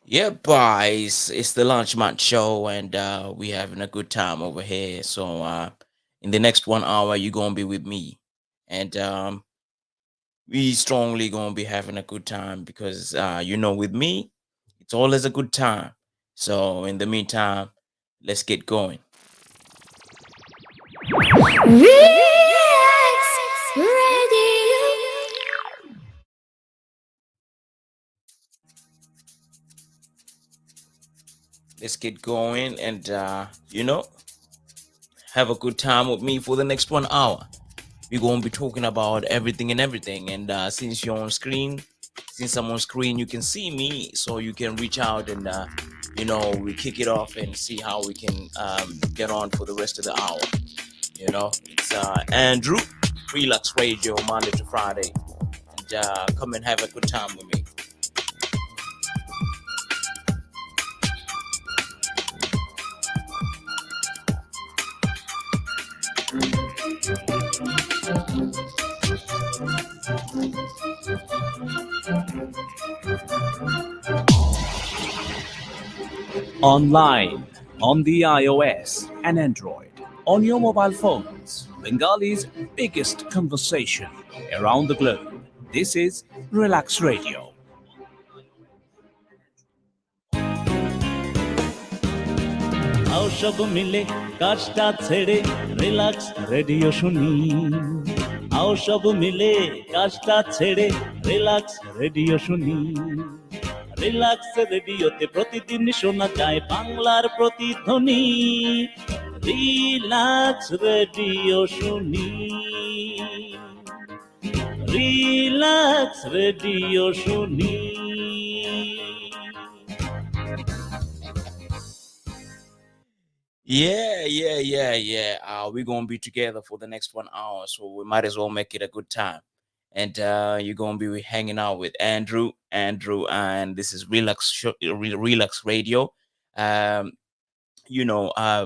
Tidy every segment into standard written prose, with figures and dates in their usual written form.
Yeah, boys, it's the Lunch Month Show, and we having a good time over here. So, in the next 1 hour, you're gonna be with me, and we strongly gonna be having a good time because, with me, it's always a good time. So, in the meantime, let's get going. Relax Radio. Let's get going, and have a good time with me for the next 1 hour. We're gonna be talking about everything and everything. And since I'm on screen, you can see me, so you can reach out and we kick it off and see how we can get on for the rest of the hour. It's Andrew, Relax Radio, Monday to Friday, and come and have a good time with me. Online, on the iOS and Android, on your mobile phones, Bengali's biggest conversation around the globe. This is Relax Radio. आओ सब मिले কাজটা ছেড়ে relax radio শুনি आओ সব মিলে কাজটা ছেড়ে রিল্যাক্স রেডিও শুনি রিল্যাক্স রেডিওতে প্রতিদিন শোনা যায় বাংলার প্রতিধ্বনি রিল্যাক্স রেডিও শুনি রিল্যাক্স রেডিও শুনি Yeah. We're gonna be together for the next 1 hour, so we might as well make it a good time. And you're gonna be hanging out with Andrew, and this is Relax Radio. Um,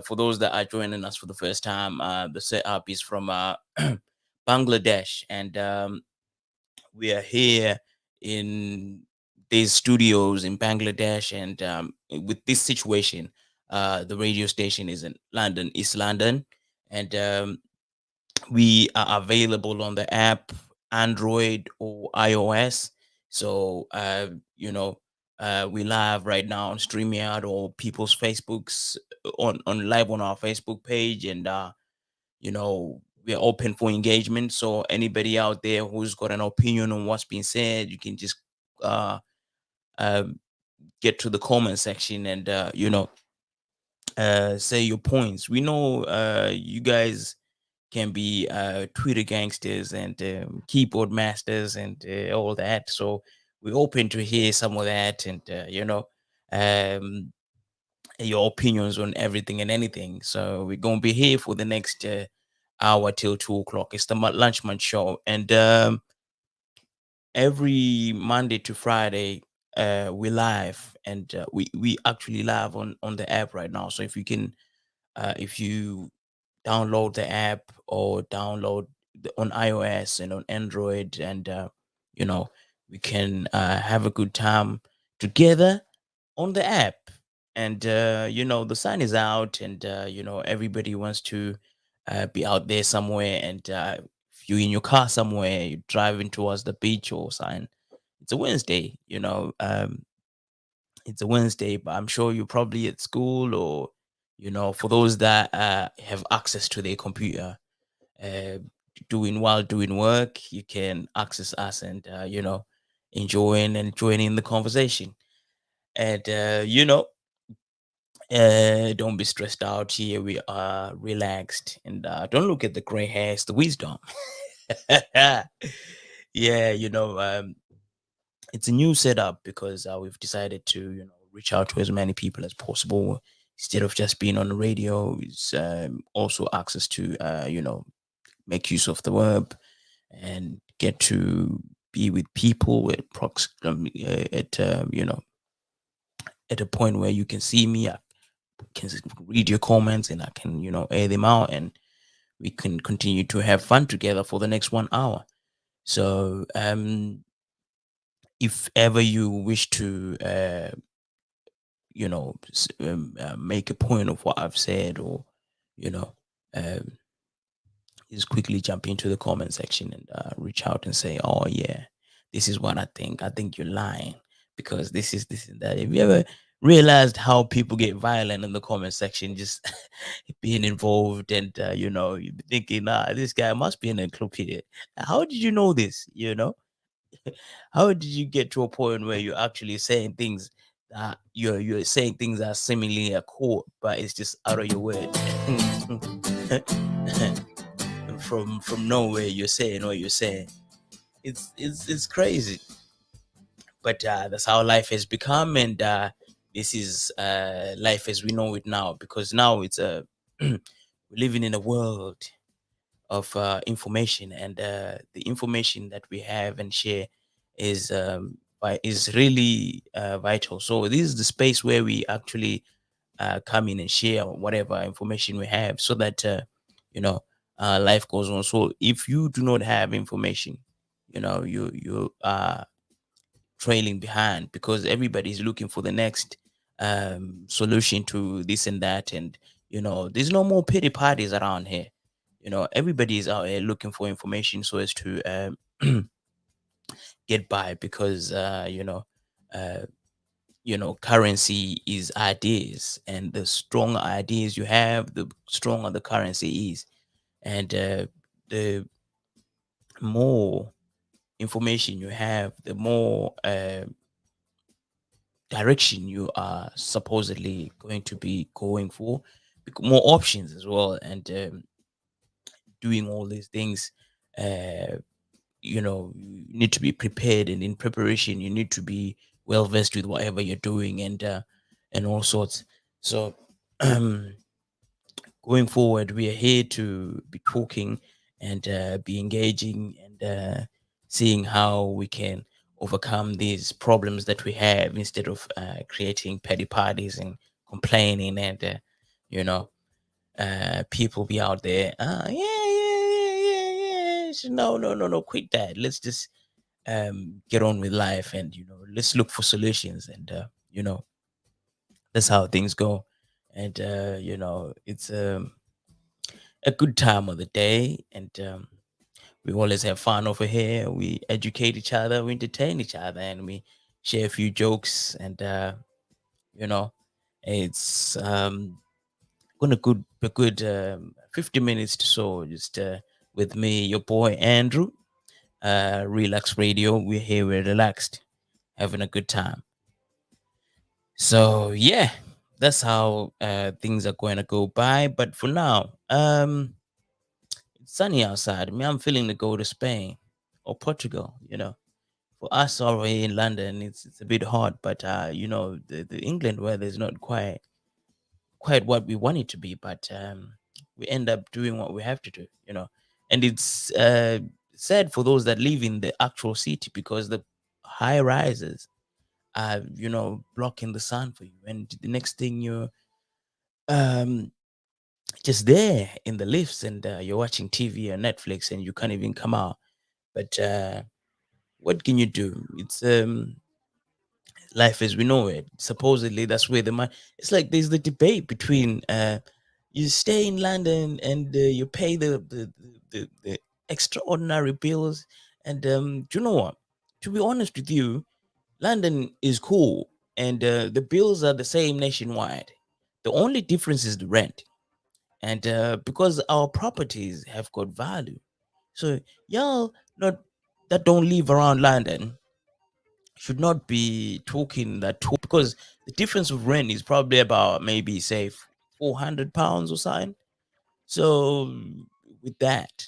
for those that are joining us for the first time, the setup is from Bangladesh, and we are here in these studios in Bangladesh, and with this situation, the radio station is in London, East London, and we are available on the app, Android or iOS. So we live right now on StreamYard or people's Facebooks on live on our Facebook page, and we're open for engagement. So anybody out there who's got an opinion on what's being said, you can just uh, uh get to the comment section and say your points. We know you guys can be Twitter gangsters and keyboard masters and all that. So we're open to hear some of that, and um, your opinions on everything and anything. So we're gonna be here for the next hour till 2 o'clock. It's the lunch month show, and every Monday to Friday we live, and we actually live on the app right now. So if you download the app or download on iOS and on Android, and you know we can have a good time together on the app. And the sun is out, and everybody wants to be out there somewhere. And if you're in your car somewhere, you're driving towards the beach or something, it's a Wednesday. It's a Wednesday, but I'm sure you're probably at school, or for those that have access to their computer, uh, doing while doing work, you can access us and enjoying and joining the conversation. And don't be stressed out here. We are relaxed, and don't look at the gray hairs, the wisdom. Yeah, it's a new setup because we've decided to reach out to as many people as possible instead of just being on the radio. It's also access to make use of the web and get to be with people at at a point where you can see me. I can read your comments, and I can air them out, and we can continue to have fun together for the next 1 hour. So if ever you wish to make a point of what I've said, or you know, um, just quickly jump into the comment section and reach out and say, "Oh yeah, this is what I think. I think you're lying because this and that." Have you ever realized how people get violent in the comment section, just being involved, and you be thinking, "Ah, this guy must be an encyclopedia. How did you know this? How did you get to a point where you're actually saying things that you're saying things that are seemingly a quote, but it's just out of your word." From nowhere you're saying what you're saying. It's crazy, but that's how life has become, and this is life as we know it now, because now it's we're living in a world of information, and the information that we have and share is really vital. So this is the space where we actually come in and share whatever information we have, so that you know life goes on. So if you do not have information, you are trailing behind, because everybody is looking for the next solution to this and that, and there's no more pity parties around here. Everybody is out here looking for information so as to get by, because uh, currency is ideas, and the stronger ideas you have, the stronger the currency is, and the more information you have, the more direction you are supposedly going to be going for, more options as well, and doing all these things. You need to be prepared, and in preparation you need to be well versed with whatever you're doing, and all sorts. So going forward, we are here to be talking and be engaging, and seeing how we can overcome these problems that we have, instead of creating petty parties and complaining, and you know people be out there, yeah, yeah, yeah, yeah, yeah. So no, no, no, no, quit that. Let's just get on with life, and let's look for solutions, and that's how things go. And it's a good time of the day, and we always have fun over here. We educate each other, we entertain each other, and we share a few jokes, and you know it's gonna good a good 50 minutes to so, just with me, your boy Andrew. Relax Radio, we're here, we're relaxed, having a good time. So yeah, that's how things are going to go by. But for now, it's sunny outside. Me, I'm feeling to go to Spain or Portugal. For us over here in London, it's a bit hot, but the England weather is not quite what we want it to be. But we end up doing what we have to do. And it's sad for those that live in the actual city, because the high rises are blocking the sun for you, and the next thing you're um just there in the lifts, and you're watching TV or Netflix, and you can't even come out. But what can you do? It's life as we know it. Supposedly, that's where the money. It's like there's the debate between you stay in London, and you pay the extraordinary bills, and do you know what? To be honest with you, London is cool, and the bills are the same nationwide. The only difference is the rent, and because our properties have got value. So y'all not that don't live around London should not be talking that talk, because the difference of rent is probably about, maybe say, £400 or something. So with that,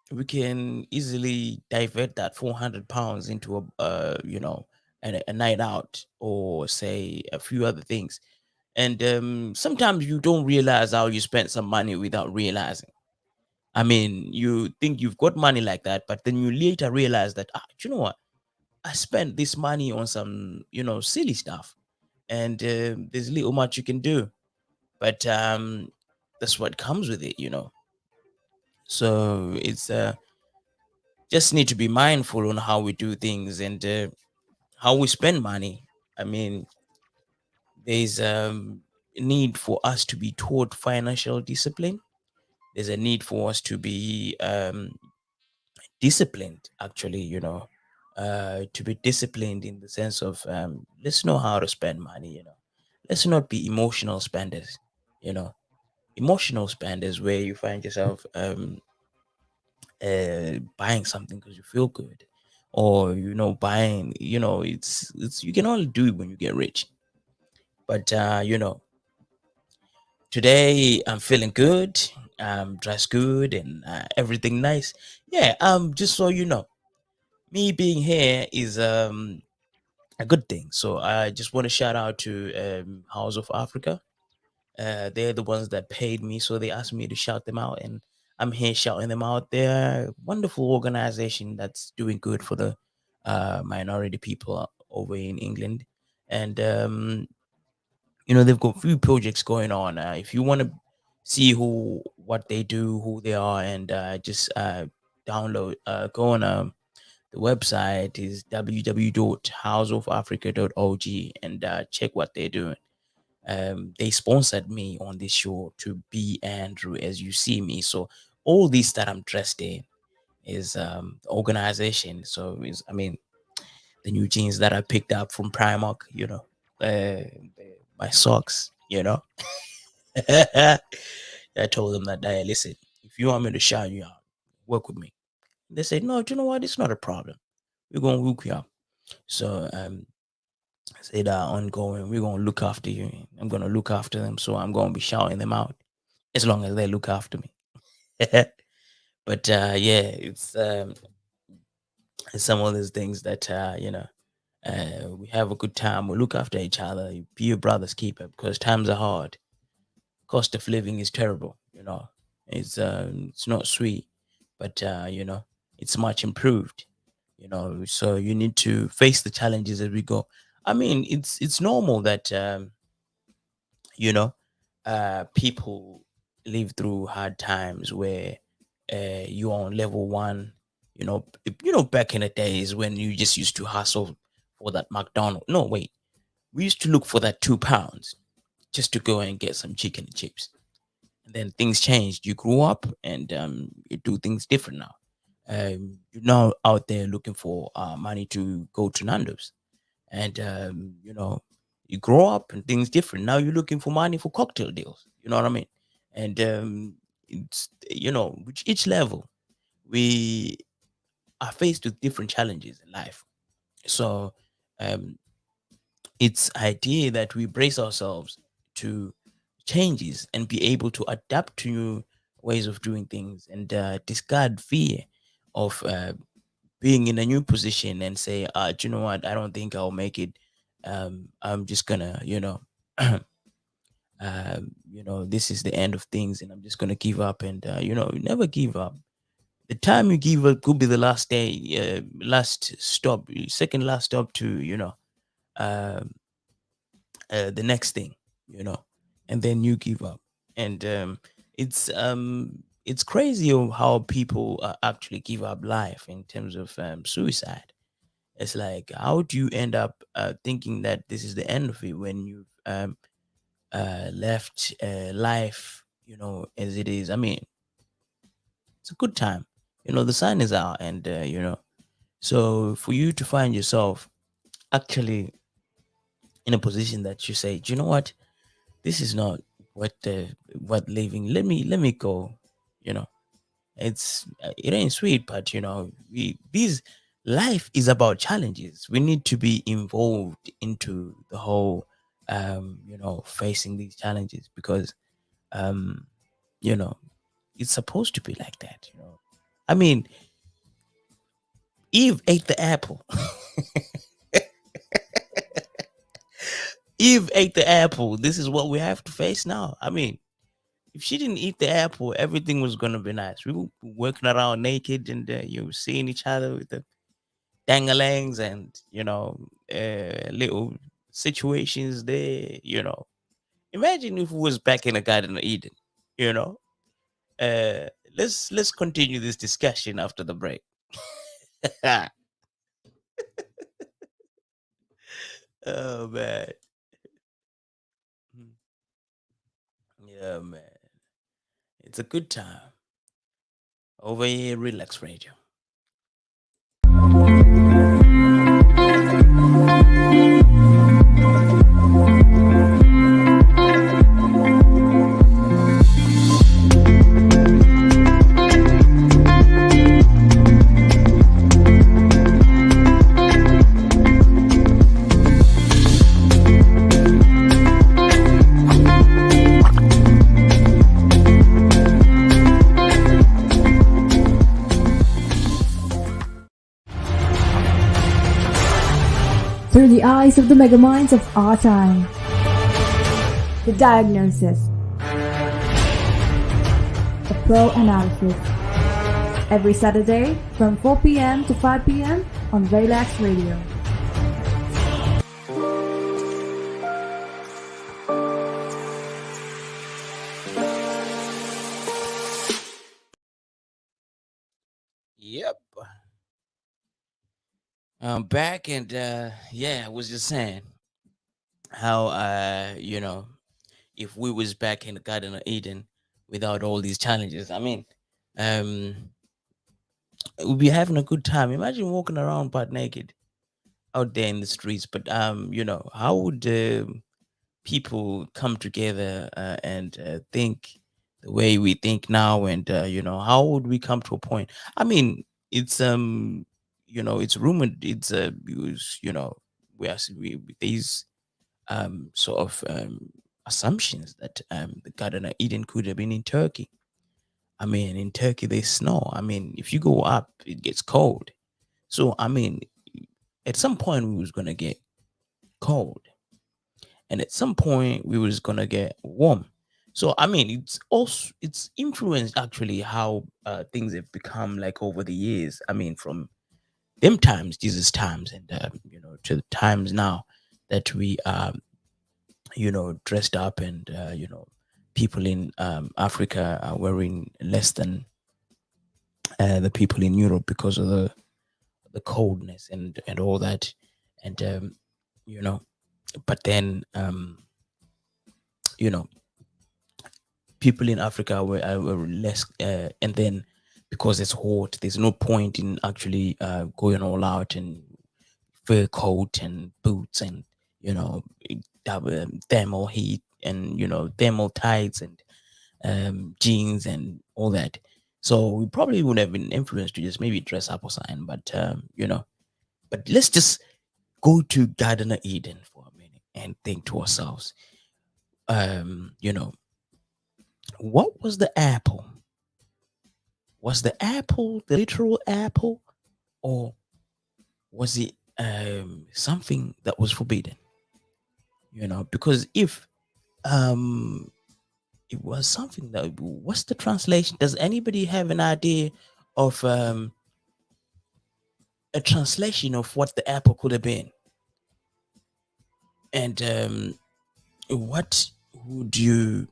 we can easily divert that £400 into a night out, or say a few other things. And sometimes you don't realize how you spent some money without realizing. I mean, you think you've got money like that, but then you later realize that, do you know what? I spent this money on some, silly stuff, and there's little much you can do. But that's what comes with it. So it's just need to be mindful on how we do things, and how we spend money. I mean, There's a need for us to be taught financial discipline. There's a need for us to be disciplined, actually, to be disciplined in the sense of let's know how to spend money, let's not be emotional spenders, you know, emotional spenders where you find yourself buying something because you feel good, or buying, it's you can only do it when you get rich. But today I'm feeling good, I'm dressed good, and everything nice. Yeah, just so you know, me being here is a good thing. So I just want to shout out to House of Africa. They're the ones that paid me, so they asked me to shout them out, and I'm here shouting them out. They're a wonderful organization that's doing good for the minority people over in England, and they've got few projects going on. If you want to see what they do, who they are, and just download, go on the website is www.houseofafrica.org, and check what they're doing. They sponsored me on this show to be Andrew as you see me. So all this that I'm dressed in is the organization. So I mean, the new jeans that I picked up from Primark, my socks, I told them that, hey, listen, if you want me to shout you out, work with me. They said, no, do you know what? It's not a problem. We're gonna hook you up. So I said ongoing, we're gonna look after you. I'm gonna look after them. So I'm gonna be shouting them out as long as they look after me. But yeah, it's some of those things that we have a good time. We look after each other. Be your brother's keeper because times are hard. Cost of living is terrible. It's not sweet, but it's much improved. So you need to face the challenges as we go. I mean, it's normal that you know people live through hard times where you're on level one. Back in the days when you just used to hustle for that McDonald. No, wait, we used to look for that £2 just to go and get some chicken and chips. And then things changed. You grew up, and you do things different now. You're now out there looking for money to go to Nando's, and you grow up and things different. Now you're looking for money for cocktail deals. You know what I mean? And it's with each level we are faced with different challenges in life. So um, it's idea that we brace ourselves to changes and be able to adapt to new ways of doing things, and discard fear of being in a new position and say, do you know what? I don't think I'll make it. I'm just gonna, this is the end of things, and I'm just gonna give up. And never give up. The time you give up could be the last day, last stop, second last stop to um, the next thing, you know, and then you give up. And it's crazy of how people actually give up life in terms of suicide. It's like, how do you end up thinking that this is the end of it when you've left life, as it is? I mean, it's a good time. The sun is out, and so for you to find yourself actually in a position that you say, do you know what? This is not what living. Let me go. You know, it ain't sweet, but these life is about challenges. We need to be involved into the whole facing these challenges, because um you know it's supposed to be like that. I mean, Eve ate the apple. Eve ate the apple. This is what we have to face now. I mean, if she didn't eat the apple, everything was gonna be nice. We were working around naked, and you were seeing each other with the dangalangs, and little situations there. Imagine if we was back in the Garden of Eden. You know, let's continue this discussion after the break. Oh man. Yeah, man. It's a good time over here, Relax Radio. Through the eyes of the megaminds of our time. The diagnosis. A pro analysis. Every Saturday from 4 p.m. to 5 p.m. on Relax Radio. Yep. I'm back, and yeah, I was just saying how if we was back in the Garden of Eden without all these challenges, I mean, um we'd be having a good time. Imagine walking around butt naked out there in the streets. But how would people come together and think the way we think now? And how would we come to a point? I mean, it's it's rumored, we are these sort of assumptions that the Garden of Eden could have been in Turkey. I mean, in Turkey there's snow. I mean, if you go up, it gets cold. So I mean, at some point we was gonna get cold, and at some point we was gonna get warm. So I mean, it's influenced actually how things have become like over the years. I mean, from them times, Jesus times, and to the times now that we dressed up, and people in Africa are wearing less than the people in Europe because of the coldness and all that. And you know but then you know people in Africa were less, and then because it's hot, there's no point in actually going all out and fur coat and boots, and have thermal heat, and thermal tights, and jeans and all that. So we probably would have been influenced to just maybe dress up or something. But but let's just go to Garden of Eden for a minute and think to ourselves, um, you know, what was the apple? Was the apple the literal apple, or was it something that was forbidden? Because if um it was something that, what's the translation? Does anybody have an idea of a translation of what the apple could have been? And what would you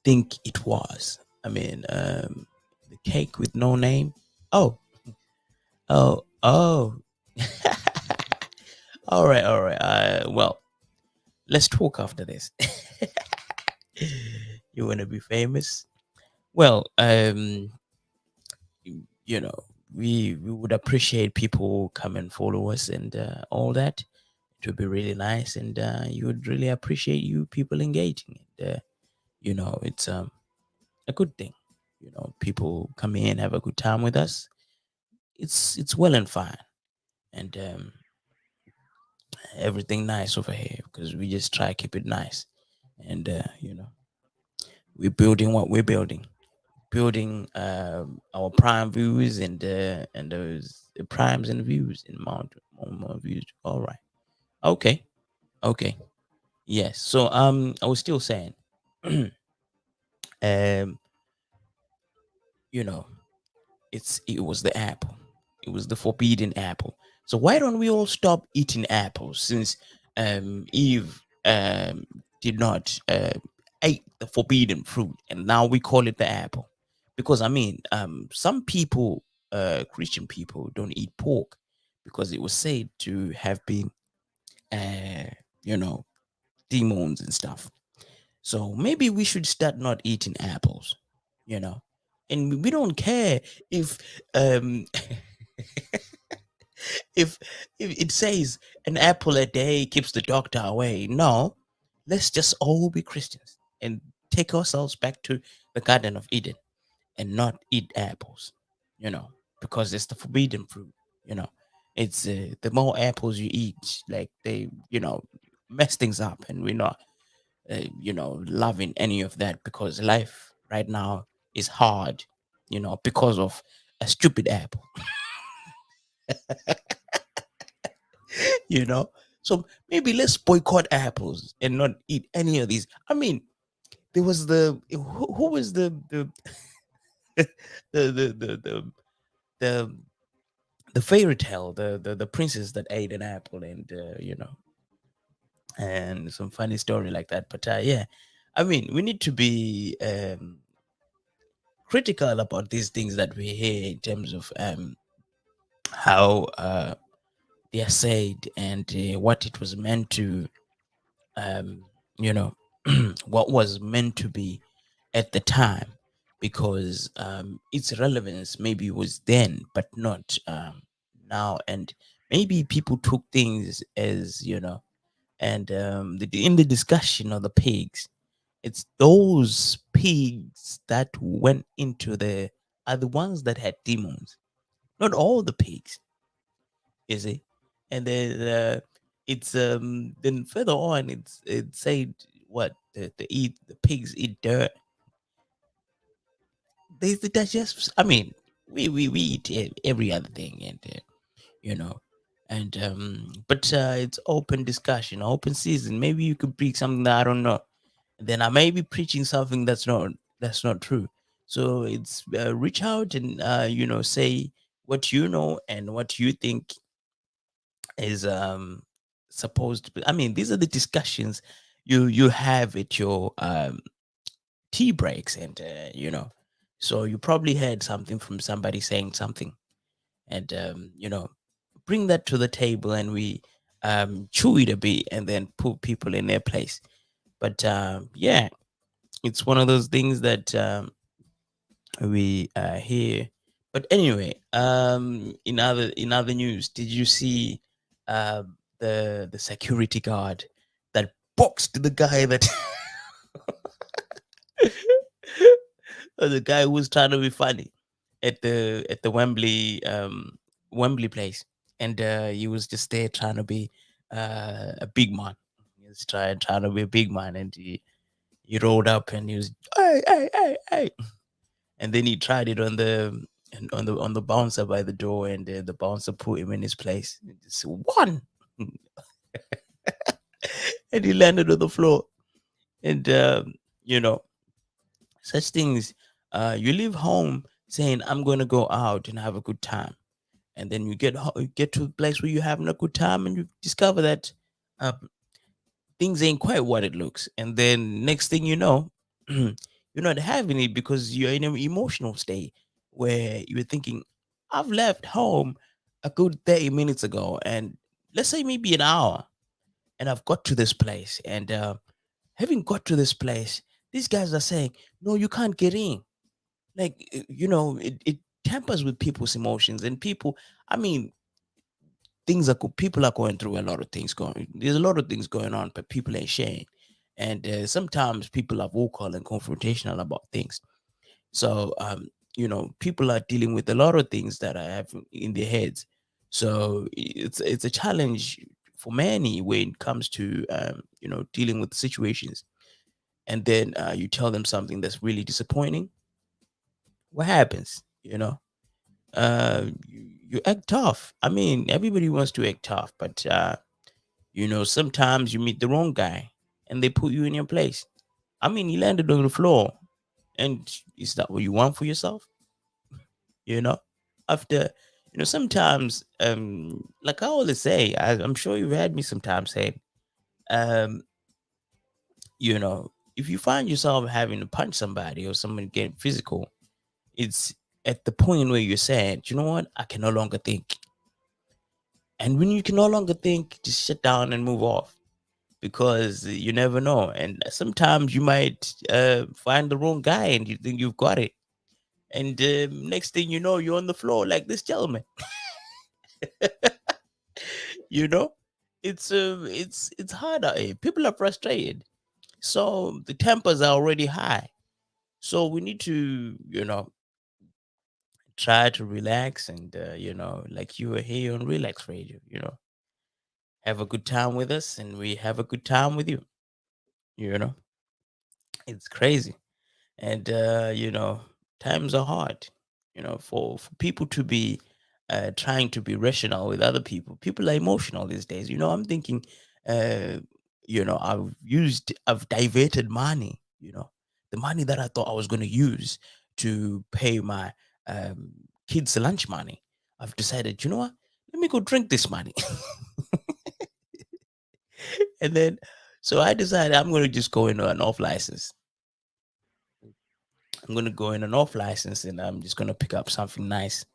think it was? I mean, the cake with no name. Oh, oh. All right, all right. Well, let's talk after this. You want to be famous? Well, you know, we would appreciate people come and follow us and all that. It would be really nice, and you would really appreciate you people engaging. And it's a good thing. People come in, have a good time with us. It's well and fine, and everything nice over here, because we just try to keep it nice. And we're building what we're building our prime views, and those the primes and views in more views. All right. Okay. Okay. Yes. So I was still saying, um you know it was the apple. It was the forbidden apple. So why don't we all stop eating apples, since Eve did not ate the forbidden fruit, and now we call it the apple? Because I mean, some people, Christian people, don't eat pork because it was said to have been uh you know demons and stuff. So maybe we should start not eating apples, you know. And we don't care if um if if it says an apple a day keeps the doctor away. No, let's just all be Christians and take ourselves back to the Garden of Eden and not eat apples, you know, because it's the forbidden fruit, you know. It's the more apples you eat, like they, mess things up, and we're not, loving any of that because life right now is hard, because of a stupid apple, you know. So maybe let's boycott apples and not eat any of these. I mean, there was who was the the the fairy tale, the princess that ate an apple, and and some funny story like that. But yeah, I mean, we need to be critical about these things that we hear in terms of how they are said, and what it was meant to, um, you know, what was meant to be at the time, because its relevance maybe was then, but not now. And maybe people took things as, and in the discussion of the pigs, it's those pigs that went into the are the ones that had demons, not all the pigs, you see. And then it's then further on, it said what the pigs eat dirt. They digest. I mean, we eat every other thing, and you know, and but it's open discussion, open season. Maybe you could bring something that I don't know, then I may be preaching something that's not true. So it's reach out and say what you know and what you think is supposed to be. I mean, these are the discussions you have at your tea breaks, and so you probably heard something from somebody saying something, and bring that to the table, and we chew it a bit and then put people in their place. But yeah, it's one of those things that we hear. But anyway, in other news, did you see the security guard that boxed the guy that the guy who was trying to be funny at the Wembley place, and he was just there trying to be a big man. He was trying to be a big man, and he rolled up and he was, hey, hey, hey, hey, and then he tried it on the bouncer by the door, and the bouncer put him in his place. And just one, and he landed on the floor. And such things. You leave home saying, "I'm going to go out and have a good time," and then you get to a place where you're having a good time, and you discover that uh, things ain't quite what it looks. And then next thing you know, you're not having it because you're in an emotional state where you're thinking, I've left home a good 30 minutes ago, and let's say maybe an hour, and I've got to this place. And having got to this place, these guys are saying, no, you can't get in. Like, it tampers with people's emotions, and people, I mean, people are going through a lot of things going. There's a lot of things going on, but people ain't sharing. And sometimes people are vocal and confrontational about things. So people are dealing with a lot of things that I have in their heads. So it's a challenge for many when it comes to dealing with situations. And then you tell them something that's really disappointing. What happens? You act tough. I mean, everybody wants to act tough, but sometimes you meet the wrong guy and they put you in your place. I mean, you landed on the floor, and is that what you want for yourself? You know, after sometimes, like I always say, I'm sure you've had me sometimes say, um, if you find yourself having to punch somebody or someone getting physical, it's at the point where you're saying, you know what, I can no longer think. And when you can no longer think, just shut down and move off, because you never know. And sometimes you might find the wrong guy and you think you've got it. And next thing you know, you're on the floor like this gentleman. you know, it's hard out here. People are frustrated, so the tempers are already high. So we need to, try to relax and like you were here on Relax Radio, have a good time with us, and we have a good time with you. You know, it's crazy. And times are hard, for people to be trying to be rational with other people. People are emotional these days. I'm thinking, uh I've diverted money, the money that I thought I was going to use to pay my um kids lunch money. I've decided, you know what, let me go drink this money. And then, so I decided I'm going to just go into an off license. I'm gonna go in an off license, and I'm just gonna pick up something nice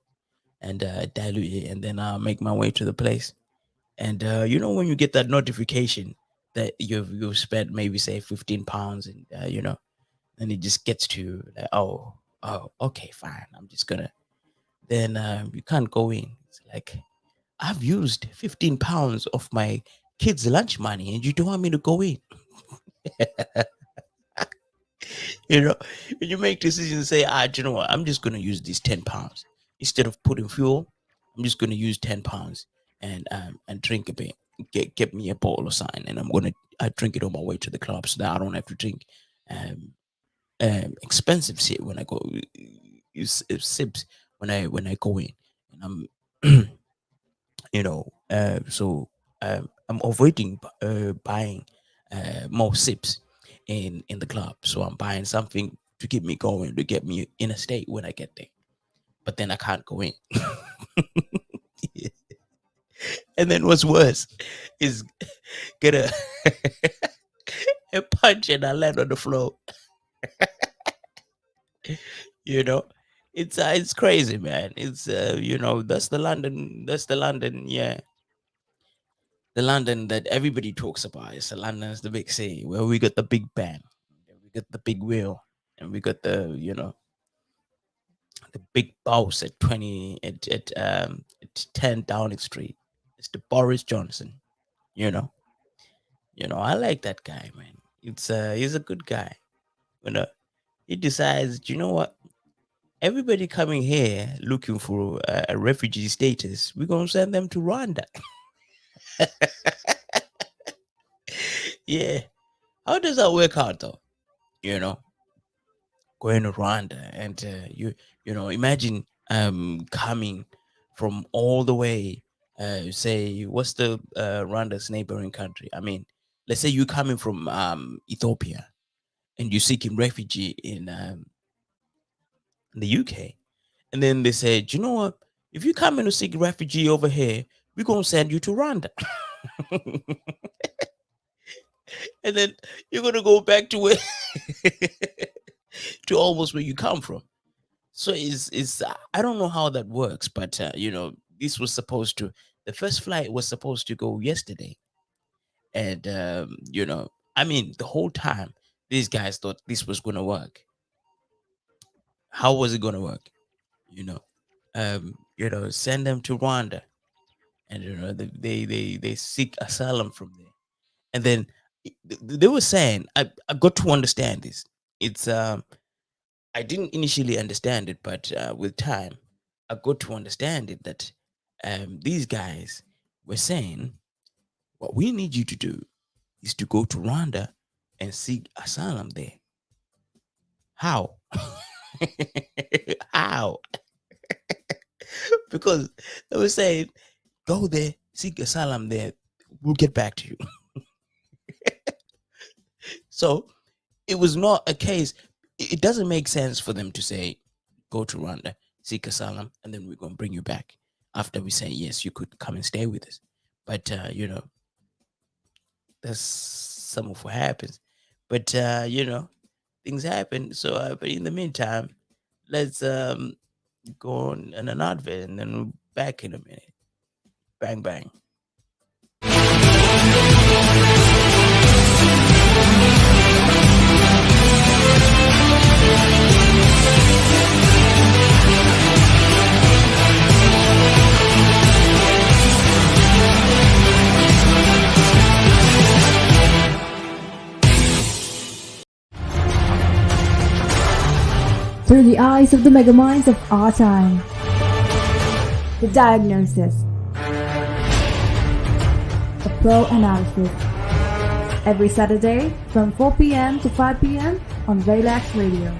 and dilute it, and then I'll make my way to the place. And when you get that notification that you've spent maybe say £15, and and it just gets to you, like, oh, okay, fine. I'm just gonna. Then you can't go in. It's like, I've used £15 of my kids' lunch money, and you don't want me to go in. you know, when you make decisions and say, do you know what, I'm just going to use these £10 instead of putting fuel. I'm just going to use £10 and drink a bit. Get me a bottle of something, and I drink it on my way to the club, so that I don't have to drink expensive shit when I go sips when I go in, and I'm so I'm avoiding buying more sips in the club. So I'm buying something to keep me going, to get me in a state when I get there. But then I can't go in. And then what's worse is get a punch and I land on the floor. It's crazy, man. It's that's the London, yeah. The London that everybody talks about. It's London is the big city where we got the big band, we got the big wheel, and we got the the big boss at 10 Downing Street. It's the Boris Johnson. You know, I like that guy, man. He's a good guy. He decides, you know what? Everybody coming here looking for a refugee status, we're gonna send them to Rwanda. Yeah. How does that work out though? Going to Rwanda, and imagine coming from all the way, say, what's the Rwanda's neighboring country? I mean, let's say you're coming from Ethiopia and you're seeking refugee in the UK, and then they said, you know what? If you come in to seek refugee over here, we're gonna send you to Rwanda. And then you're gonna go back to where to almost where you come from. So is I don't know how that works, but this was supposed to, the first flight was supposed to go yesterday, and I mean, the whole time these guys thought this was gonna work. How was it gonna work? Send them to Rwanda, and they seek asylum from there, and then they were saying, I got to understand this. It's I didn't initially understand it, but with time, I got to understand it that these guys were saying, what we need you to do is to go to Rwanda and seek asylum there. How? How? Because they were saying, go there, seek asylum there, we'll get back to you. So it was not a case. It doesn't make sense for them to say, go to Rwanda, seek asylum, and then we're going to bring you back after we say, yes, you could come and stay with us. But, that's some of what happens. But, things happen. So, but in the meantime, let's go on an advert, and then we're back in a minute. Bang, bang. through the eyes of the megaminds of our time. The Diagnosis. A pro analysis. Every Saturday from 4 p.m. to 5 p.m. on Relax Radio.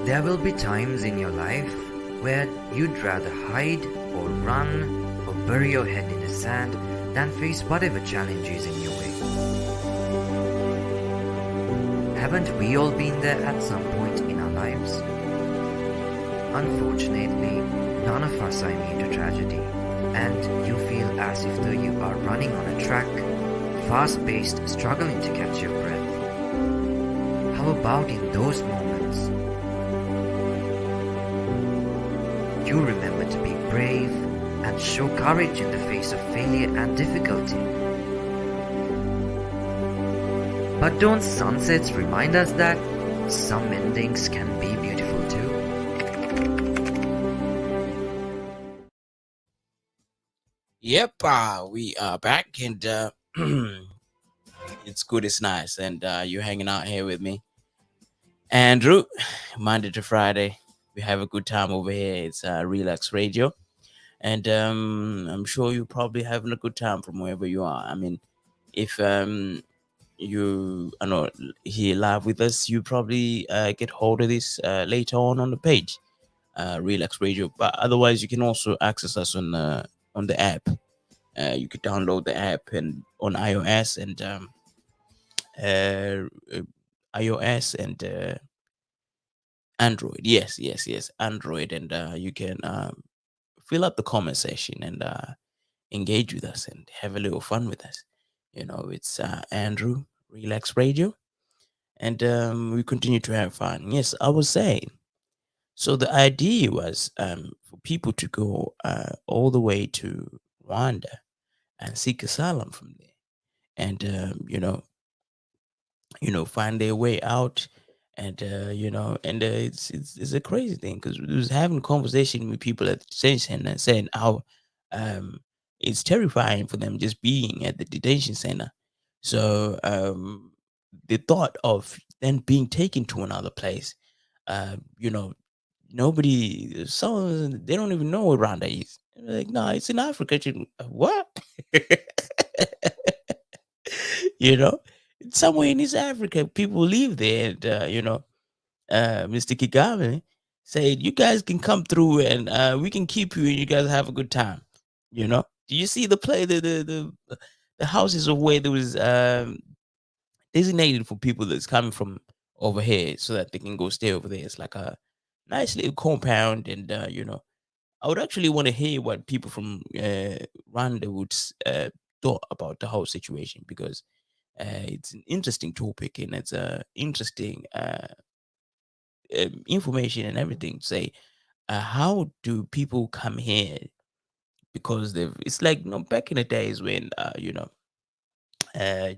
There will be times in your life where you'd rather hide or run or bury your head in the sand than face whatever challenge is in your way. Haven't we all been there at some point in our lives? Unfortunately, none of us are immune to tragedy, and you feel as if though you are running on a track, fast-paced, struggling to catch your breath. How about in those moments? You remember to be brave and show courage in the face of failure and difficulty. But don't sunsets remind us that some endings can be beautiful too? Yep, we are back, and it's good, it's nice, and you're hanging out here with me, Andrew. Monday to Friday, we have a good time over here. It's Relax Radio, and I'm sure you're probably having a good time from wherever you are. I mean, if you are not here live with us, you probably get hold of this later on the page, Relax Radio. But otherwise, you can also access us on the app. You could download the app and on iOS and Android. Yes, Android, and you can fill up the comment section and engage with us and have a little fun with us. You know, it's Andrew Relax Radio, and we continue to have fun. Yes, I was saying. So the idea was for people to go all the way to Rwanda and seek asylum from there, and find their way out, and it's a crazy thing because we was having conversation with people at the detention center and saying how it's terrifying for them just being at the detention center. So the thought of then being taken to another place, uh, you know, nobody, some they don't even know what Rwanda is. They're like, no, it's in Africa. What? you know, it's somewhere in East Africa. People live there, and Mr. Kigame said, "You guys can come through, and we can keep you, and you guys have a good time." Do you see the play the houses of where there was designated for people that's coming from over here so that they can go stay over there? It's like a nice little compound, and I would actually want to hear what people from Rwanda would thought about the whole situation, because it's an interesting topic, and it's interesting information and everything to say. How do people come here? Because it's like, back in the days when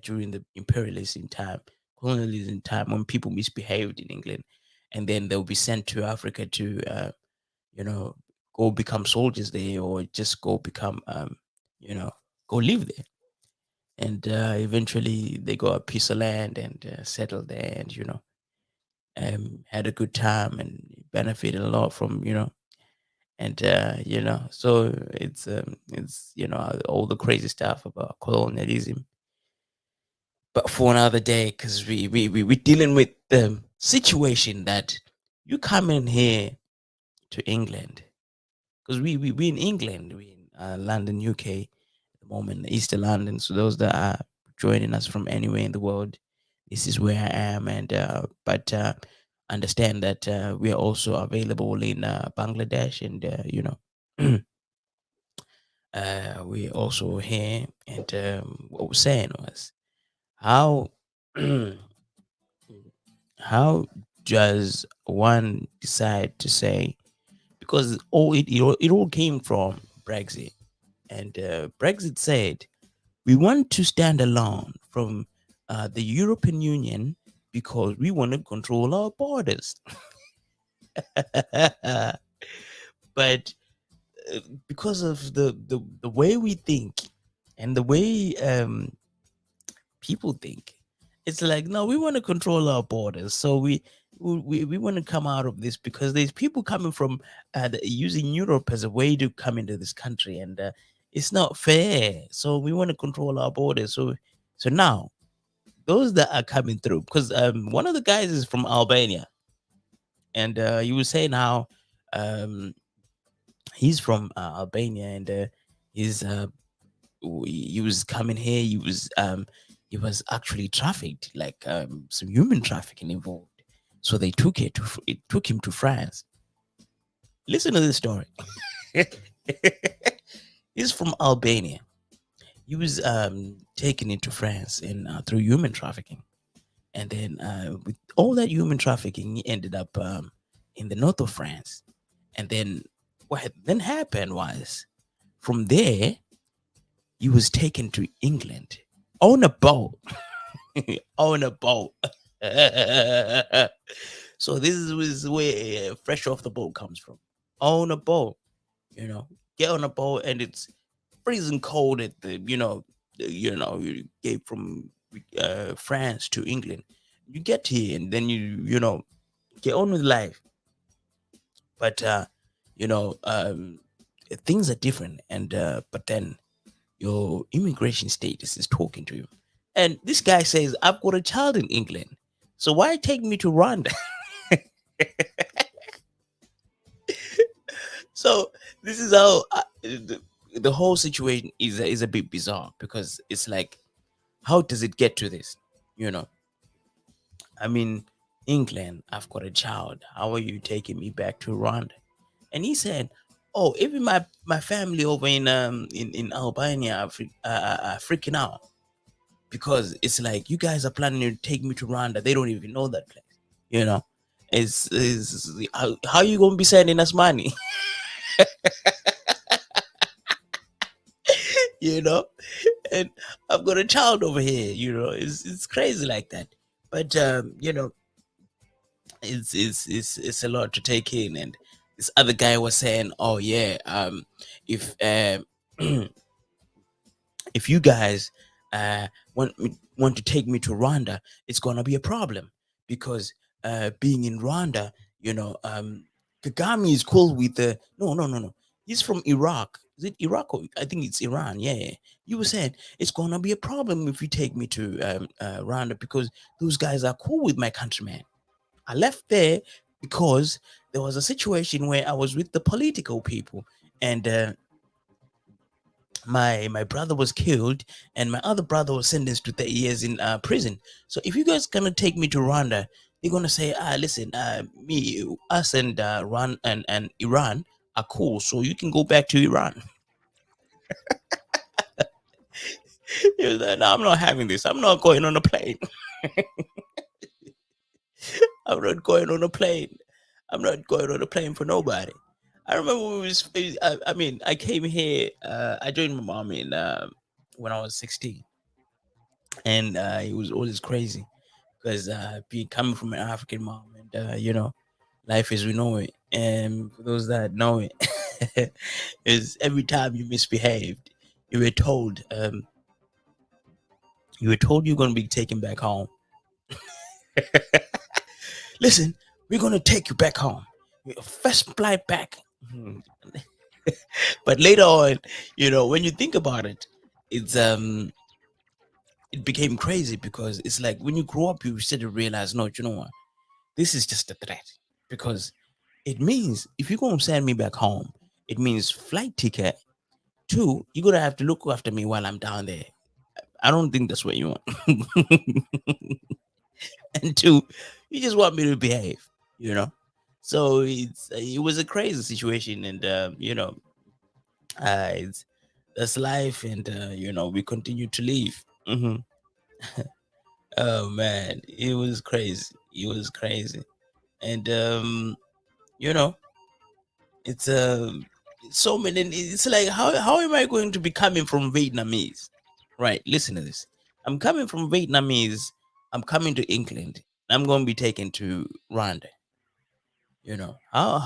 during the imperialism time, colonialism time, when people misbehaved in England, and then they'll be sent to Africa to you know go become soldiers there, or just go become go live there, and eventually they got a piece of land and settled there, and had a good time and benefited a lot from and so it's all the crazy stuff about colonialism, but for another day, because we're dealing with the situation that you come in here to England, because we in England, we in London, UK at the moment, East London. So those that are joining us from anywhere in the world, this is where I am, and but understand that we are also available in Bangladesh, and we're also here. And what we're saying was, how how does one decide to say, because it all came from Brexit, and Brexit said we want to stand alone from the European Union because we want to control our borders. But because of the way we think and the way people think, It's like, no, we want to control our borders. So we want to come out of this because there's people coming from using Europe as a way to come into this country, and it's not fair. So we want to control our borders. So now those that are coming through, because one of the guys is from Albania, and he was saying how um, he's from Albania, and he's he was coming here. He was actually trafficked, like some human trafficking involved. So they it took him to France. Listen to this story. He's from Albania. He was taken into France and through human trafficking, and then with all that human trafficking, he ended up in the north of France. And then what then happened was, from there he was taken to England on a boat. On a boat. So this is where fresh off the boat comes from. On a boat, you know, get on a boat and it's freezing cold at the, you get from France to England. You get here and then you get on with life. But things are different, and but then your immigration status is talking to you. And this guy says, I've got a child in England. So why take me to Rwanda? So this is how the whole situation is a bit bizarre, because it's like, how does it get to this? You know, I mean, England, I've got a child. How are you taking me back to Rwanda? And he said, oh, even my family over in Albania are freaking out, because it's like, you guys are planning to take me to Rwanda. They don't even know that place. You know, is how you gonna be sending us money? you know, and I've got a child over here. You know, it's crazy like that. But it's a lot to take in. And this other guy was saying, oh yeah, if if you guys want to take me to Rwanda, it's gonna be a problem, because being in Rwanda, Kagame is cool with the no. He's from Iraq. Is it Iraq? Or I think it's Iran. Yeah. You were saying it's gonna be a problem if you take me to Rwanda, because those guys are cool with my countrymen. I left there because there was a situation where I was with the political people, and my brother was killed, and my other brother was sentenced to 30 years in prison. So if you guys gonna take me to Rwanda, they're gonna say, listen, us and Iran and Iran are cool, so you can go back to Iran. He was like, no, I'm not having this. I'm not going on a plane. I'm not going on a plane. I'm not going on a plane for nobody. I remember I came here. I joined my mom in when I was 16, and it was always crazy, because being coming from an African mom, and life as we know it. And for those that know it, is every time you misbehaved, you were told you're going to be taken back home. Listen, we're going to take you back home. First flight back. But later on, when you think about it, it's it became crazy, because it's like, when you grow up, you start to realize, no, you know what, this is just a threat, because it means if you're going to send me back home, it means flight ticket. 2, you're going to have to look after me while I'm down there. I don't think that's what you want. And 2, you just want me to behave, So it was a crazy situation, and that's life, and we continue to live. Oh man, it was crazy. It was crazy, and it's so many. It's like, how am I going to be coming from Vietnamese? Right, listen to this. I'm coming from Vietnamese. I'm coming to England. I'm going to be taken to Rwanda. How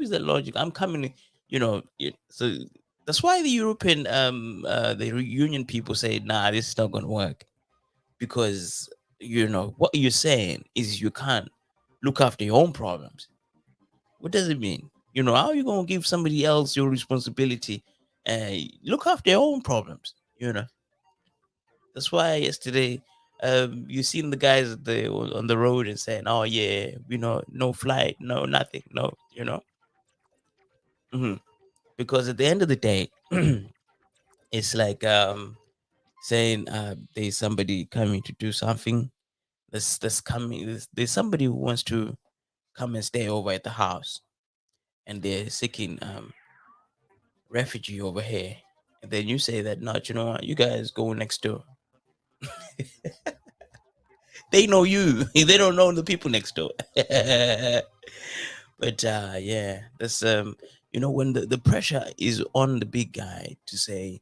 is that logic? I'm coming. So That's why the European union people say, nah, this is not gonna work, because what you're saying is you can't look after your own problems. What does it mean? How are you gonna give somebody else your responsibility? Look after your own problems. That's why yesterday, you seen the guys on the road and saying, "Oh yeah, no flight, no nothing, no," Mhm. Because at the end of the day, it's like saying there's somebody coming to do something. That's coming. There's somebody who wants to come and stay over at the house, and they're seeking refugee over here. And then you say that, no, you know what, you guys go next door. They know you. They don't know the people next door. But yeah, that's when the pressure is on the big guy to say,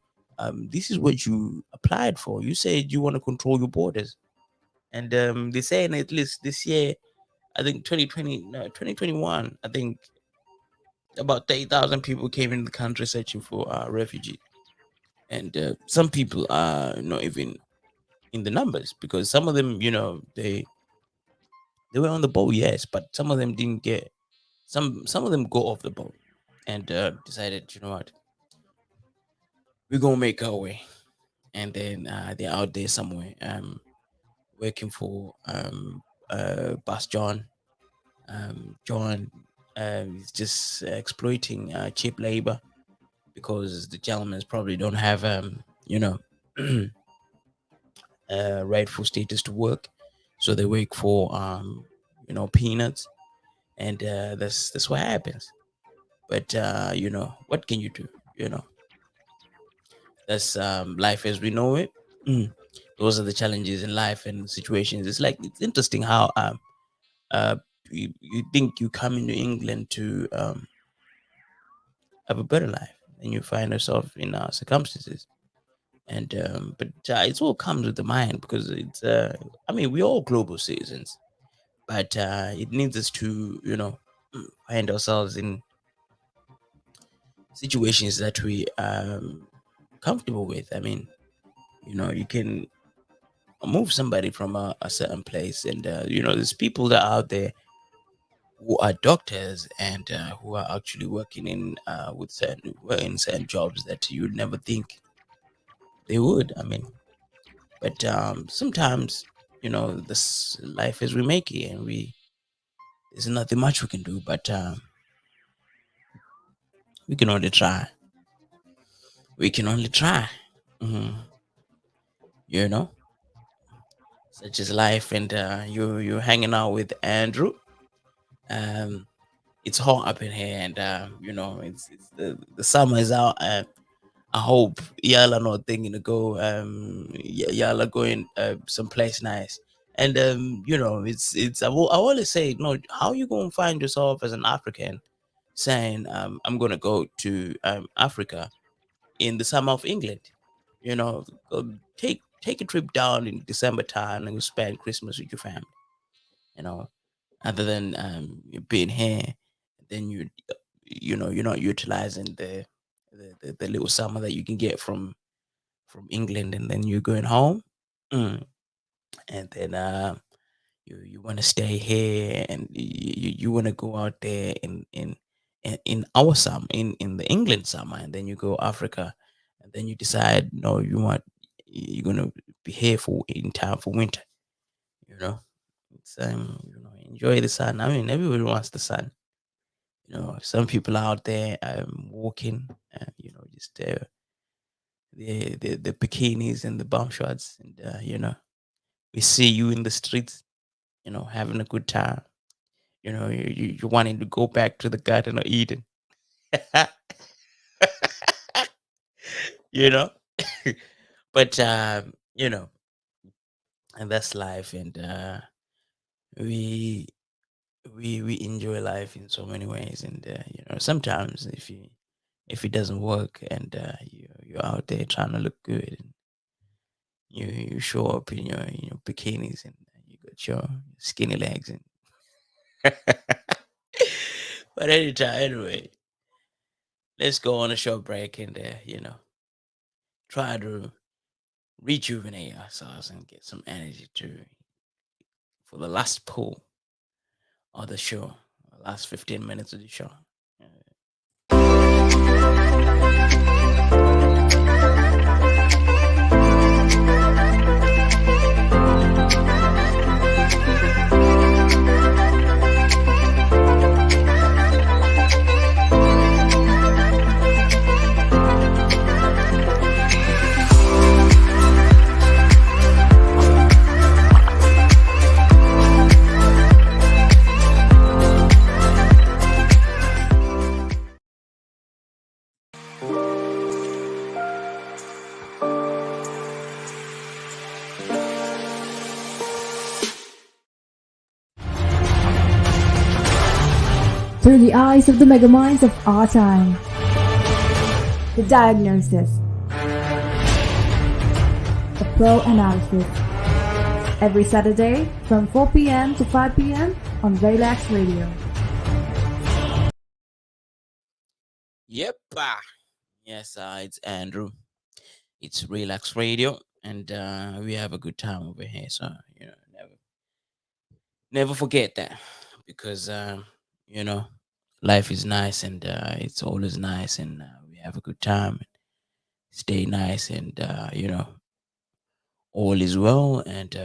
this is what you applied for. You said you want to control your borders. And they're saying at least this year, I think 2020, no, 2021, I think about 30,000 people came in the country searching for refugee. And some people are not even in the numbers, because some of them, they were on the boat, yes, but some of them didn't get, some of them go off the boat and decided, what, we're gonna make our way. And then they're out there somewhere, working for Boss John. John is just exploiting cheap labor, because the gentlemen probably don't have rightful status to work, so they work for peanuts. And that's what happens. But what can you do? you know that's life as we know it. Mm. Those are the challenges in life and situations. It's interesting how uh you think you come into England to have a better life, and you find yourself in circumstances. And but it all comes with the mind, because it's I mean, we're all global citizens, but it needs us to find ourselves in situations that we comfortable with. I mean, you can move somebody from a certain place, and there's people that are out there who are doctors, and who are actually working in certain jobs that you would never think they would. I mean, but sometimes, this life as we make it, and there's nothing much we can do, but we can only try. We can only try. hmm You know, such is life. And you're hanging out with Andrew. Um, it's hot up in here, and it's the summer is out. I hope y'all are not thinking to go. Y'all are going someplace nice. And I always say, no, how you gonna find yourself as an African saying, I'm gonna go to Africa in the summer of England? Take a trip down in December time and go spend Christmas with your family. You know, other than you being here, then you're not utilizing the little summer that you can get from England, and then you're going home. Mm. And then you want to stay here, and you want to go out there in our summer, in the England summer, and then you go Africa, and then you decide, no, you're gonna be here for in time for winter. You know, it's enjoy the sun. I mean, everybody wants the sun. Some people are out there walking, just the bikinis and the bum shots, and we see you in the streets, having a good time. You're wanting to go back to the Garden of Eden. you know, but and that's life. And we we enjoy life in so many ways. And sometimes if it doesn't work, and you're out there trying to look good, and you show up in your bikinis, and you got your skinny legs, and but anytime, anyway, let's go on a short break and try to rejuvenate ourselves and get some energy to for the last pull of the show, the last 15 minutes of the show. Through the eyes of the megaminds of our time. The Diagnosis. A Pro Analysis. Every Saturday from 4 p.m. to 5 p.m. on Relax Radio. Yep. Yes, it's Andrew. It's Relax Radio, and we have a good time over here. So never forget that, because life is nice, and it's always nice, and we have a good time. Stay nice, and all is well, and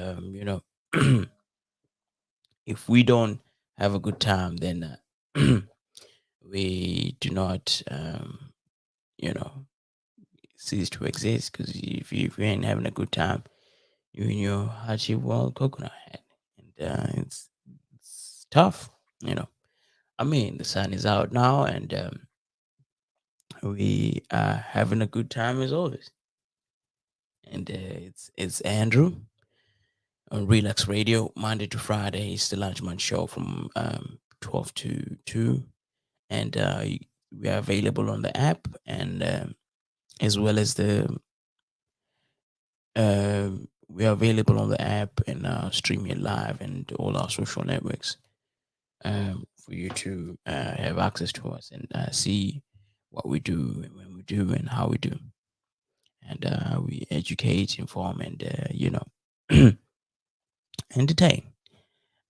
if we don't have a good time, then we do not cease to exist, because if you ain't having a good time, you in your Hachi World coconut head, and it's tough. I mean, the sun is out now, and we are having a good time as always. And it's Andrew on Relax Radio, Monday to Friday. It's the Lunchman Show from 12 to 2, and we are available on the app, and as well as we are available on the app and streaming live and all our social networks, for you to have access to us and see what we do and when we do and how we do. And we educate, inform, and entertain.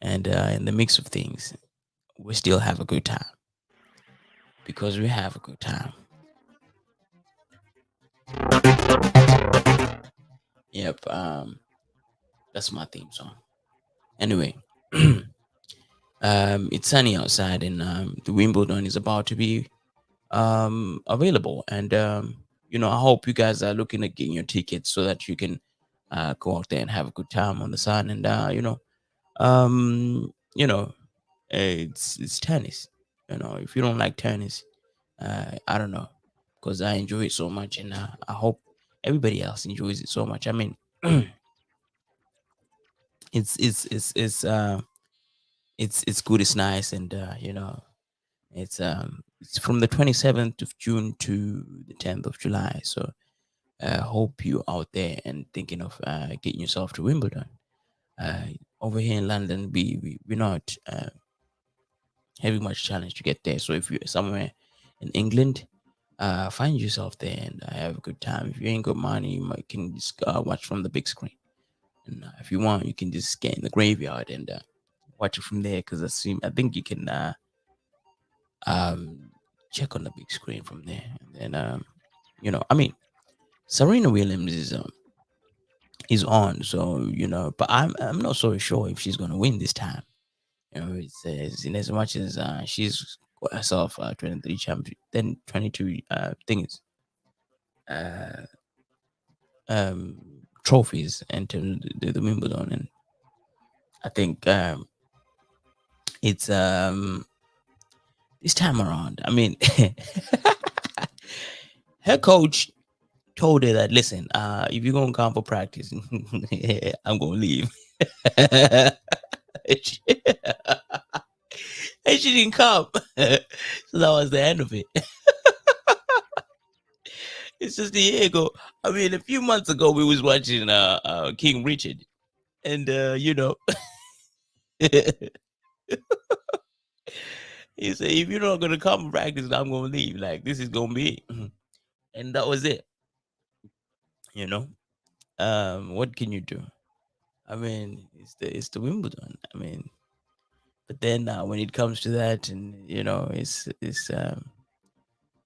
And in the mix of things, we still have a good time, because we have a good time. Yep. That's my theme song. Anyway, it's sunny outside, and the Wimbledon is about to be available, and I hope you guys are looking at getting your tickets so that you can go out there and have a good time on the sun. And it's tennis. If you don't like tennis, I don't know, because I enjoy it so much, and I hope everybody else enjoys it so much. I mean, it's good, it's nice, and it's from the 27th of June to the 10th of July. So I hope you out there and thinking of getting yourself to Wimbledon. Over here in London, we're not having much challenge to get there. So if you're somewhere in England, find yourself there and have a good time. If you ain't got money, you can just watch from the big screen. And if you want, you can just get in the graveyard and watch it from there, because I think you can check on the big screen from there. And I mean, Serena Williams is on, so but I'm not so sure if she's gonna win this time. It says, in as much as she's got herself 23 champion, then 22 things, trophies into the Wimbledon, and I think it's this time around. I mean, her coach told her that, listen, if you're gonna come for practice, I'm gonna leave. And she didn't come. So that was the end of it. It's just a year ago. I mean, a few months ago, we was watching King Richard, and He said, if you're not gonna come practice, I'm gonna leave. Like this is gonna be it. And that was it. You know, what can you do? I mean, it's the Wimbledon. I mean, but then when it comes to that, and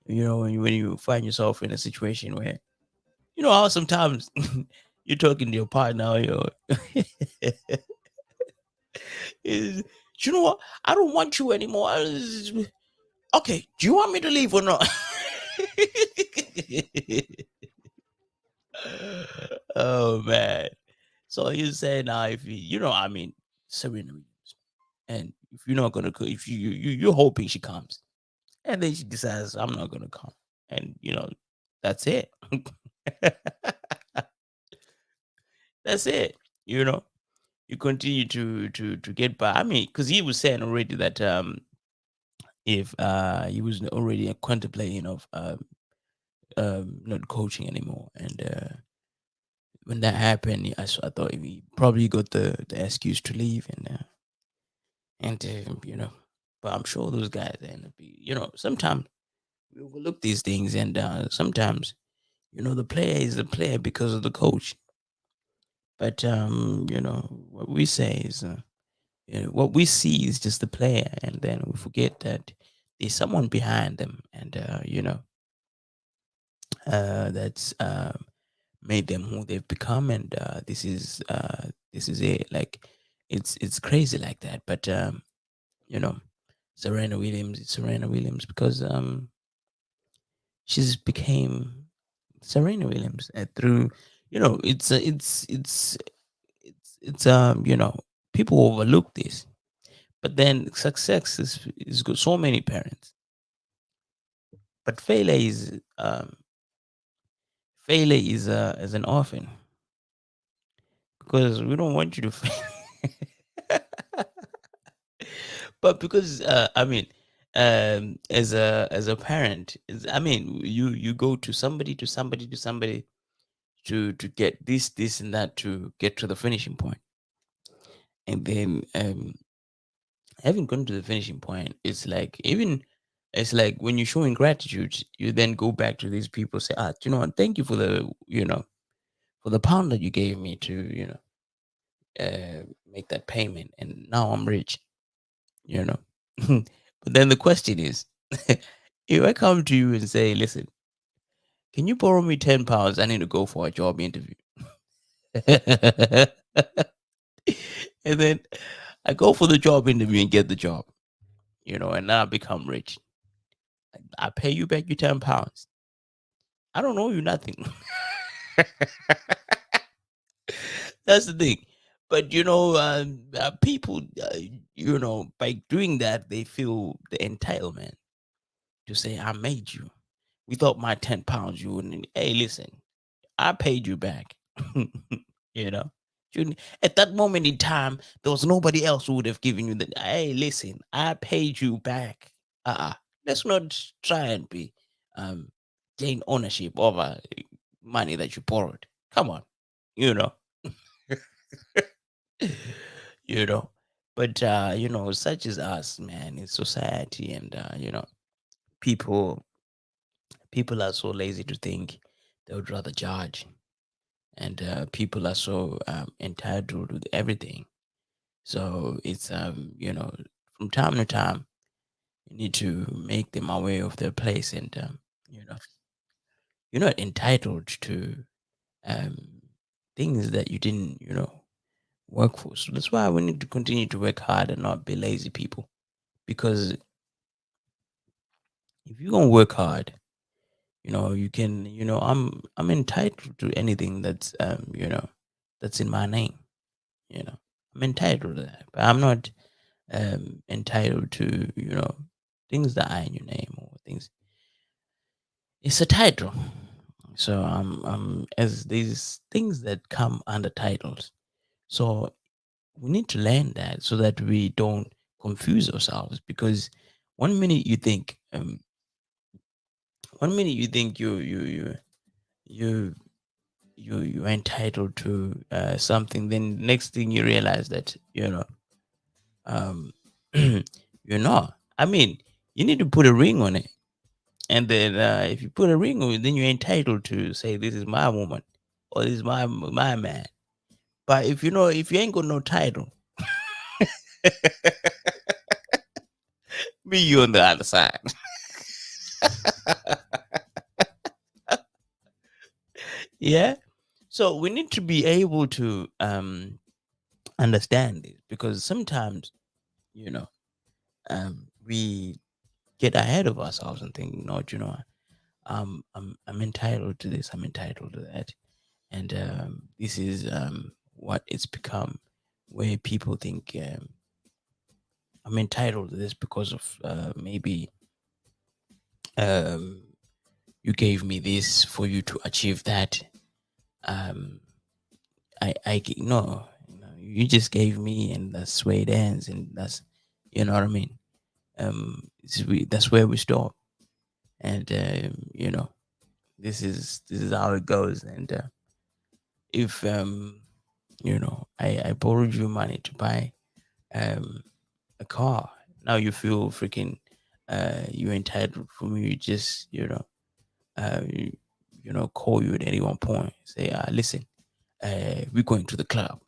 when you find yourself in a situation where how sometimes you're talking to your partner, is you know what? I don't want you anymore. Okay, do you want me to leave or not? Oh man. So you say now if I mean Serena Williams, and if you're not gonna if you're hoping she comes, and then she decides I'm not gonna come, and that's it. That's it. You know, you continue to get by. I mean, because he was saying already that if he was already contemplating of not coaching anymore, and when that happened, I thought he probably got the excuse to leave, and but I'm sure those guys end up sometimes we overlook these things, and sometimes the player is the player because of the coach. But what we say is what we see is just the player, and then we forget that there's someone behind them, and that's made them who they've become, and this is it. Like it's crazy like that. But you know, Serena Williams, it's Serena Williams because she's became Serena Williams through it's people overlook this, but then success is got so many parents, but failure is as an orphan, because we don't want you to fail. But because I mean, as a parent, I mean, you go to somebody to get this and that to get to the finishing point, and then having gone to the finishing point, it's like when you're showing gratitude, you then go back to these people, say, thank you for the pound that you gave me to make that payment, and now I'm rich. you know but then the question is, if I come to you and say, listen, can you borrow me 10 pounds? I need to go for a job interview. And then I go for the job interview and get the job, and now I become rich. I pay you back your 10 pounds. I don't owe you nothing. That's the thing. But people, by doing that, they feel the entitlement to say, I made you. Without my 10 pounds, you wouldn't. Hey, listen, I paid you back. you know. At that moment in time, there was nobody else who would have given you the. Hey, listen, I paid you back. Let's not try and be um gain ownership over money that you borrowed. Come on, you know. you know. But such as us, man, in society, and people people are so lazy to think, they would rather judge, and people are so entitled with everything. So it's from time to time you need to make them aware of their place, and you know you're not entitled to um things that you didn't work for. So that's why we need to continue to work hard and not be lazy people, because if you're gonna work hard, you can I'm entitled to anything that's in my name. I'm entitled to that, but I'm not entitled to things that are in your name, or things. It's a title. So as these things that come under titles, so we need to learn that so that we don't confuse ourselves, because one minute you think you you're entitled to something, then next thing you realize that um you're not. I mean, you need to put a ring on it. And then if you put a ring on it, then you're entitled to say, this is my woman or this is my man. But if if you ain't got no title, me, you on the other side. Yeah. So we need to be able to understand this, because sometimes, you know, we get ahead of ourselves and think, no, I'm entitled to this, I'm entitled to that. And this is what it's become, where people think I'm entitled to this because of maybe you gave me this for you to achieve that. No, you just gave me, and that's where it ends, and that's, you know what I mean. That's where we stop, and this is how it goes. And if I borrowed you money to buy a car, now you feel freaking you're entitled for me to just call you at any one point, say, listen, we're going to the club.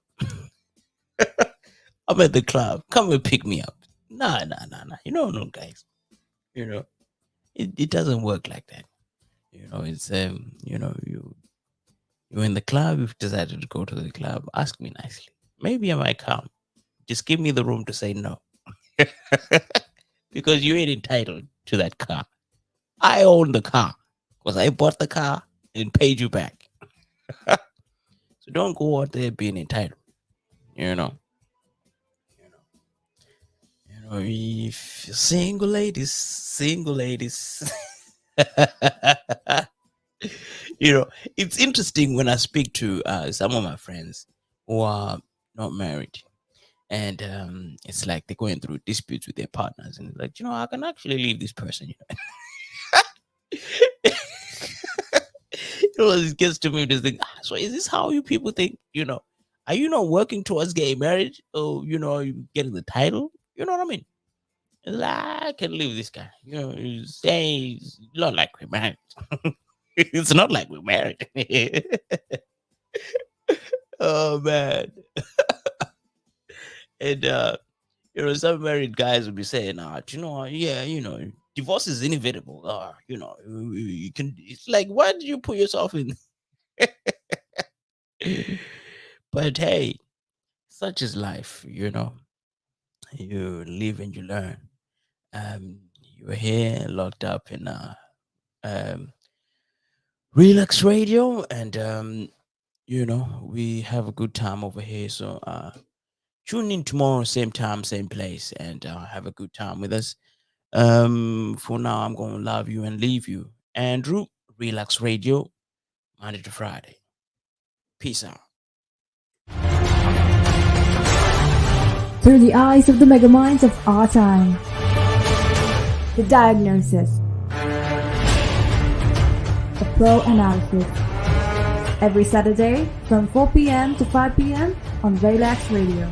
I'm at the club, come and pick me up. Nah. No, guys, it doesn't work like that. It's you're in the club, you've decided to go to the club, ask me nicely, maybe I might come. Just give me the room to say no. Because you ain't entitled to that car. I own the car because I bought the car and paid you back. So don't go out there being entitled. If single ladies, it's interesting when I speak to some of my friends who are not married, and it's like they're going through disputes with their partners, and like, I can actually leave this person. It gets to me, just think, so is this how you people think? Are you not working towards gay marriage? Or you getting the title? You know what I mean? It's like, I can leave this guy. You say it's not like we're married. It's not like we're married. Oh man. And some married guys will be saying, divorce is inevitable. You can. It's like, why did you put yourself in? But hey, such is life. You live and you learn. You're here locked up in Relax Radio, and we have a good time over here. So tune in tomorrow, same time, same place, and have a good time with us. For now, I'm going to love you and leave you. Andrew, Relax Radio, Monday to Friday. Peace out. Through the eyes of the megaminds of our time. The Diagnosis. A pro analysis. Every Saturday from 4 p.m. to 5 p.m. on Relax Radio.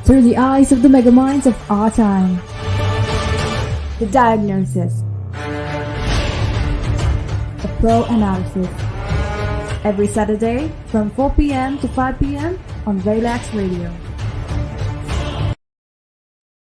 through the eyes of the megaminds of our time. The Diagnosis. A pro analysis. Every Saturday from 4 p.m. to 5 p.m. on Relax Radio.